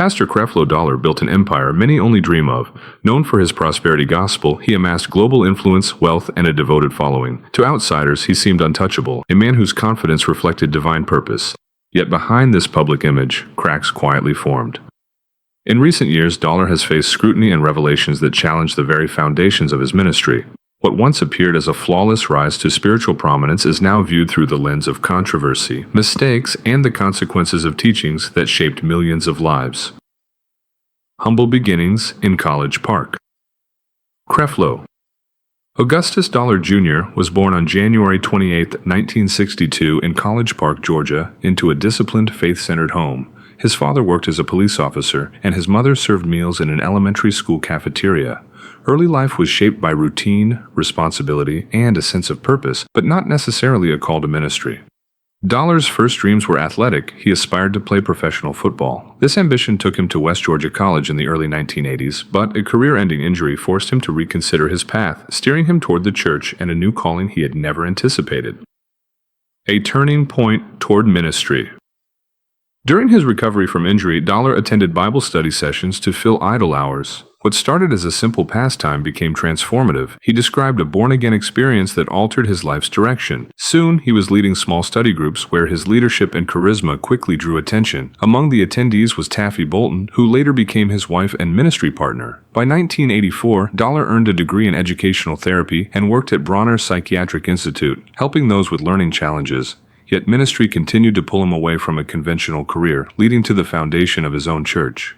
Pastor Creflo Dollar built an empire many only dream of. Known for his prosperity gospel, he amassed global influence, wealth, and a devoted following. To outsiders, he seemed untouchable, a man whose confidence reflected divine purpose. Yet behind this public image, cracks quietly formed. In recent years, Dollar has faced scrutiny and revelations that challenge the very foundations of his ministry. What once appeared as a flawless rise to spiritual prominence is now viewed through the lens of controversy, mistakes, and the consequences of teachings that shaped millions of lives. Humble beginnings in College Park. Creflo. Augustus Dollar Jr. was born on January 28, 1962 in College Park, Georgia, into a disciplined, faith-centered home. His father worked as a police officer, and his mother served meals in an elementary school cafeteria. Early life was shaped by routine, responsibility, and a sense of purpose, but not necessarily a call to ministry. Dollar's first dreams were athletic. He aspired to play professional football. This ambition took him to West Georgia College in the early 1980s, but a career-ending injury forced him to reconsider his path, steering him toward the church and a new calling he had never anticipated. A turning point toward ministry. During his recovery from injury, Dollar attended Bible study sessions to fill idle hours. What started as a simple pastime became transformative. He described a born-again experience that altered his life's direction. Soon, he was leading small study groups where his leadership and charisma quickly drew attention. Among the attendees was Taffy Bolton, who later became his wife and ministry partner. By 1984, Dollar earned a degree in educational therapy and worked at Bronner Psychiatric Institute, helping those with learning challenges. Yet ministry continued to pull him away from a conventional career, leading to the foundation of his own church.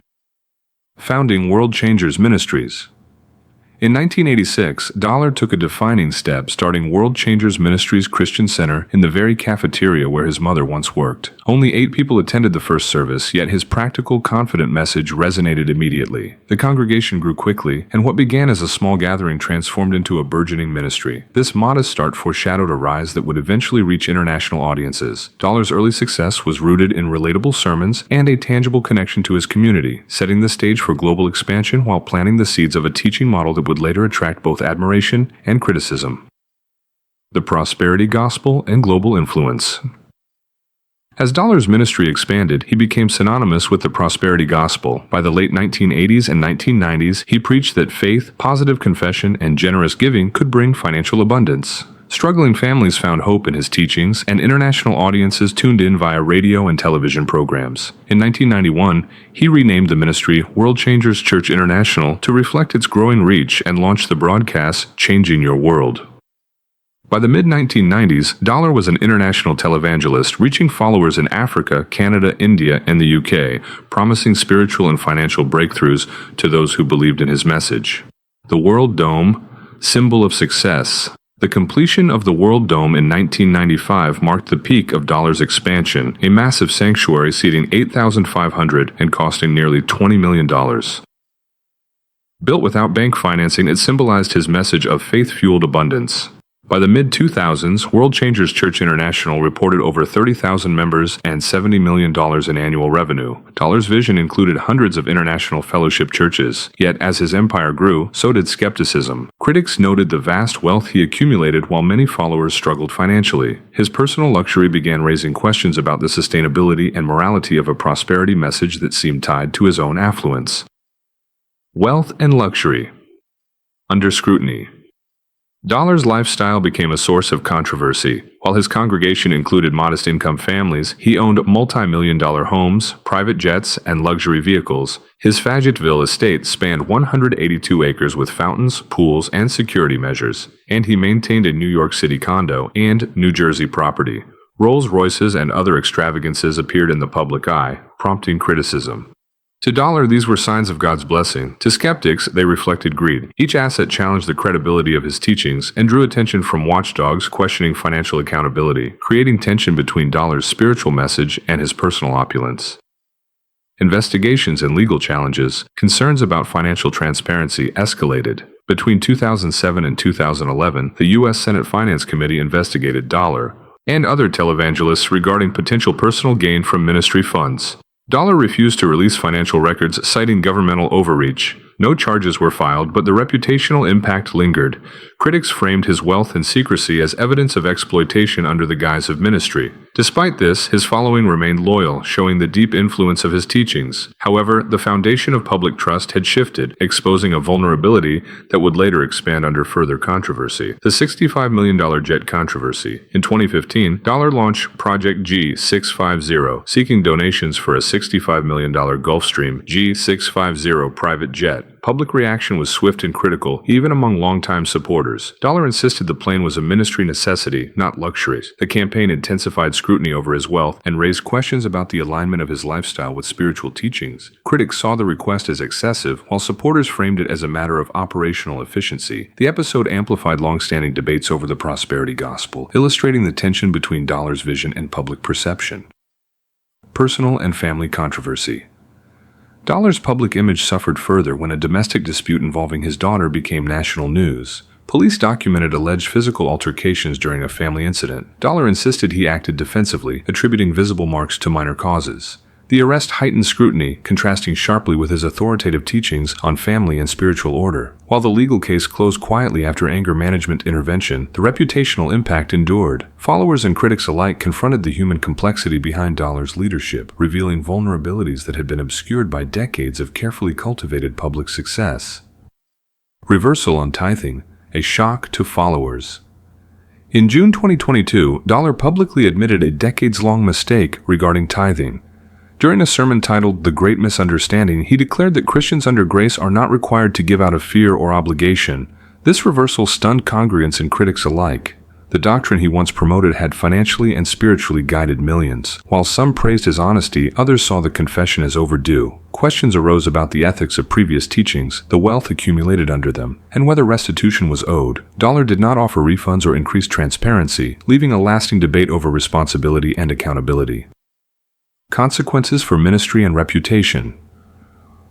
Founding World Changers Ministries. In 1986, Dollar took a defining step, starting World Changers Ministries Christian Center in the very cafeteria where his mother once worked. Only 8 people attended the first service, yet his practical, confident message resonated immediately. The congregation grew quickly, and what began as a small gathering transformed into a burgeoning ministry. This modest start foreshadowed a rise that would eventually reach international audiences. Dollar's early success was rooted in relatable sermons and a tangible connection to his community, setting the stage for global expansion while planting the seeds of a teaching model that would later attract both admiration and criticism. The prosperity gospel and global influence. As Dollar's ministry expanded, he became synonymous with the prosperity gospel. By the late 1980s and 1990s, he preached that faith, positive confession, and generous giving could bring financial abundance. Struggling families found hope in his teachings, and international audiences tuned in via radio and television programs. In 1991, he renamed the ministry World Changers Church International to reflect its growing reach and launched the broadcast Changing Your World. By the mid-1990s, Dollar was an international televangelist, reaching followers in Africa, Canada, India, and the UK, promising spiritual and financial breakthroughs to those who believed in his message. The World Dome, symbol of success. The completion of the World Dome in 1995 marked the peak of Dollar's expansion, a massive sanctuary seating 8,500 and costing nearly $20 million. Built without bank financing, it symbolized his message of faith-fueled abundance. By the mid-2000s, World Changers Church International reported over 30,000 members and $70 million in annual revenue. Dollar's vision included hundreds of international fellowship churches. Yet, as his empire grew, so did skepticism. Critics noted the vast wealth he accumulated while many followers struggled financially. His personal luxury began raising questions about the sustainability and morality of a prosperity message that seemed tied to his own affluence. Wealth and luxury. Under scrutiny. Dollar's lifestyle became a source of controversy. While his congregation included modest-income families, he owned multi-million-dollar homes, private jets, and luxury vehicles. His Fayetteville estate spanned 182 acres with fountains, pools, and security measures, and he maintained a New York City condo and New Jersey property. Rolls-Royces and other extravagances appeared in the public eye, prompting criticism. To Dollar, these were signs of God's blessing. To skeptics, they reflected greed. Each asset challenged the credibility of his teachings and drew attention from watchdogs questioning financial accountability, creating tension between Dollar's spiritual message and his personal opulence. Investigations and legal challenges, concerns about financial transparency escalated. Between 2007 and 2011, the U.S. Senate Finance Committee investigated Dollar and other televangelists regarding potential personal gain from ministry funds. Dollar refused to release financial records, citing governmental overreach. No charges were filed, but the reputational impact lingered. Critics framed his wealth and secrecy as evidence of exploitation under the guise of ministry. Despite this, his following remained loyal, showing the deep influence of his teachings. However, the foundation of public trust had shifted, exposing a vulnerability that would later expand under further controversy. The $65 million jet controversy. In 2015, Dollar launched Project G650, seeking donations for a $65 million Gulfstream G650 private jet. Public reaction was swift and critical, even among longtime supporters. Dollar insisted the plane was a ministry necessity, not luxuries. The campaign intensified scrutiny over his wealth and raised questions about the alignment of his lifestyle with spiritual teachings. Critics saw the request as excessive, while supporters framed it as a matter of operational efficiency. The episode amplified long-standing debates over the prosperity gospel, illustrating the tension between Dollar's vision and public perception. Personal and family controversy. Dollar's public image suffered further when a domestic dispute involving his daughter became national news. Police documented alleged physical altercations during a family incident. Dollar insisted he acted defensively, attributing visible marks to minor causes. The arrest heightened scrutiny, contrasting sharply with his authoritative teachings on family and spiritual order. While the legal case closed quietly after anger management intervention, the reputational impact endured. Followers and critics alike confronted the human complexity behind Dollar's leadership, revealing vulnerabilities that had been obscured by decades of carefully cultivated public success. Reversal on tithing, a shock to followers. In June 2022, Dollar publicly admitted a decades-long mistake regarding tithing. During a sermon titled The Great Misunderstanding, he declared that Christians under grace are not required to give out of fear or obligation. This reversal stunned congregants and critics alike. The doctrine he once promoted had financially and spiritually guided millions. While some praised his honesty, others saw the confession as overdue. Questions arose about the ethics of previous teachings, the wealth accumulated under them, and whether restitution was owed. Dollar did not offer refunds or increased transparency, leaving a lasting debate over responsibility and accountability. Consequences for ministry and reputation.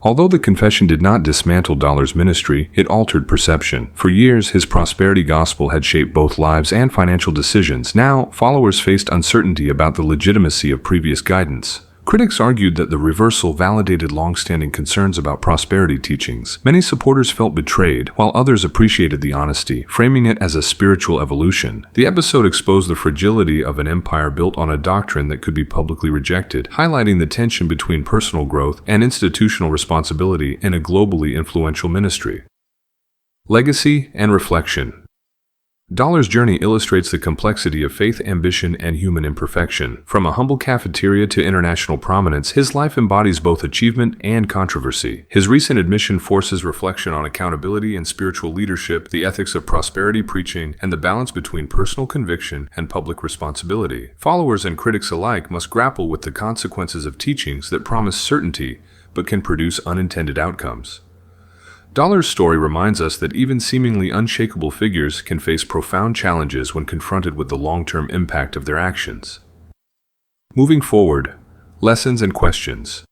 Although the confession did not dismantle Dollar's ministry, it altered perception. For years, his prosperity gospel had shaped both lives and financial decisions. Now, followers faced uncertainty about the legitimacy of previous guidance. Critics argued that the reversal validated long-standing concerns about prosperity teachings. Many supporters felt betrayed, while others appreciated the honesty, framing it as a spiritual evolution. The episode exposed the fragility of an empire built on a doctrine that could be publicly rejected, highlighting the tension between personal growth and institutional responsibility in a globally influential ministry. Legacy and reflection. Dollar's journey illustrates the complexity of faith, ambition, and human imperfection. From a humble cafeteria to international prominence, his life embodies both achievement and controversy. His recent admission forces reflection on accountability and spiritual leadership, the ethics of prosperity preaching, and the balance between personal conviction and public responsibility. Followers and critics alike must grapple with the consequences of teachings that promise certainty but can produce unintended outcomes. Dollar's story reminds us that even seemingly unshakable figures can face profound challenges when confronted with the long-term impact of their actions. Moving forward, lessons and questions.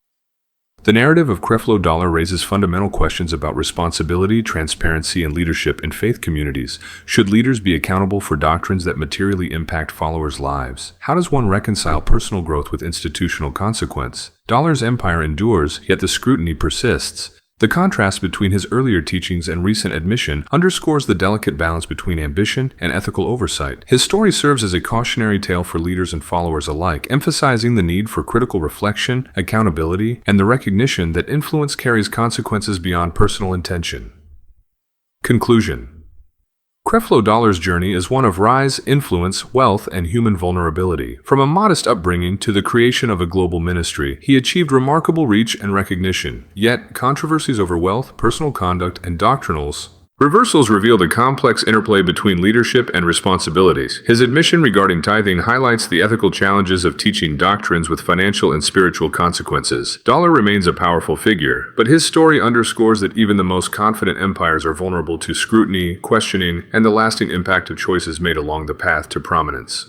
The narrative of Creflo Dollar raises fundamental questions about responsibility, transparency, and leadership in faith communities. Should leaders be accountable for doctrines that materially impact followers' lives? How does one reconcile personal growth with institutional consequence? Dollar's empire endures, yet the scrutiny persists. The contrast between his earlier teachings and recent admission underscores the delicate balance between ambition and ethical oversight. His story serves as a cautionary tale for leaders and followers alike, emphasizing the need for critical reflection, accountability, and the recognition that influence carries consequences beyond personal intention. Conclusion. Creflo Dollar's journey is one of rise, influence, wealth, and human vulnerability. From a modest upbringing to the creation of a global ministry, he achieved remarkable reach and recognition. Yet, controversies over wealth, personal conduct, and doctrinals reversals revealed a complex interplay between leadership and responsibilities. His admission regarding tithing highlights the ethical challenges of teaching doctrines with financial and spiritual consequences. Dollar remains a powerful figure, but his story underscores that even the most confident empires are vulnerable to scrutiny, questioning, and the lasting impact of choices made along the path to prominence.